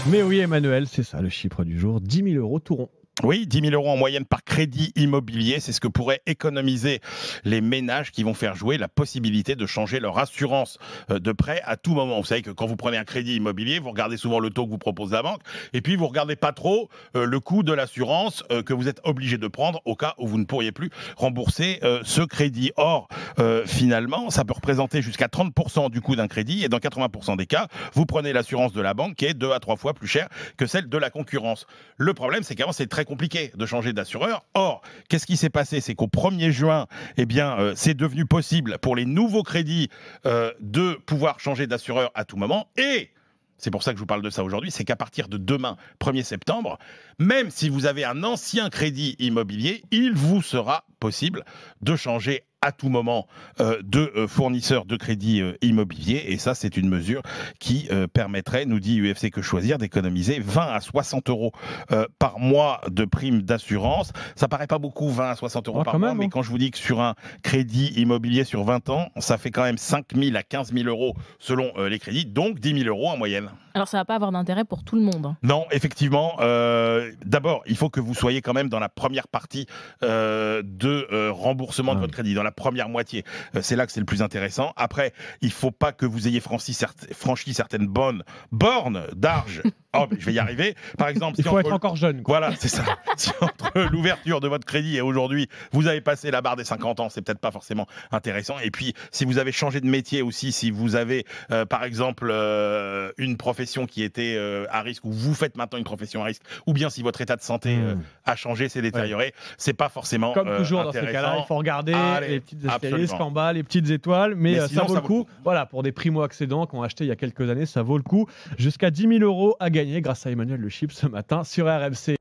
Mais oui, Emmanuel, c'est ça le chiffre du jour, 10 000 € tout rond. Oui, 10 000 € en moyenne par crédit immobilier, c'est ce que pourraient économiser les ménages qui vont faire jouer la possibilité de changer leur assurance de prêt à tout moment. Vous savez que quand vous prenez un crédit immobilier, vous regardez souvent le taux que vous propose la banque et puis vous regardez pas trop le coût de l'assurance que vous êtes obligé de prendre au cas où vous ne pourriez plus rembourser ce crédit. Or, finalement, ça peut représenter jusqu'à 30% du coût d'un crédit et dans 80% des cas, vous prenez l'assurance de la banque qui est 2 à 3 fois plus chère que celle de la concurrence. Le problème, c'est qu'avant, c'est très compliqué de changer d'assureur. Or, qu'est-ce qui s'est passé? C'est qu'au 1er juin, c'est devenu possible pour les nouveaux crédits de pouvoir changer d'assureur à tout moment. Et c'est pour ça que je vous parle de ça aujourd'hui, c'est qu'à partir de demain, 1er septembre, même si vous avez un ancien crédit immobilier, il vous sera possible de changer à tout moment de fournisseur de crédit immobilier. Et ça, c'est une mesure qui permettrait, nous dit UFC Que Choisir, d'économiser 20 à 60 € par mois de prime d'assurance. Ça paraît pas beaucoup, 20 à 60 € par mois, mais quand je vous dis que sur un crédit immobilier sur 20 ans, ça fait quand même 5 000 à 15 000 € selon les crédits, donc 10 000 € en moyenne. Alors, ça va pas avoir d'intérêt pour tout le monde. Non, effectivement. D'abord, il faut que vous soyez quand même dans la première partie de remboursement de votre crédit, dans la première moitié. C'est là que c'est le plus intéressant. Après, il ne faut pas que vous ayez franchi certaines bonnes bornes d'âge. Oh, je vais y arriver. Par exemple, il faut être encore jeune. Voilà, c'est ça. Si entre l'ouverture de votre crédit et aujourd'hui, vous avez passé la barre des 50 ans, c'est peut-être pas forcément intéressant. Et puis, si vous avez changé de métier aussi, si vous avez, par exemple, une profession qui était à risque, ou vous faites maintenant une profession à risque, ou bien si votre état de santé a changé, s'est détérioré, c'est pas forcément comme toujours dans ces cas-là, il faut regarder les petites escaliers en bas, les petites étoiles, mais ça vaut le coup. Voilà, pour des primo-accédants qui ont acheté il y a quelques années, ça vaut le coup. Jusqu'à 10 000 € à gagner grâce à Emmanuel Le Chip ce matin sur RMC.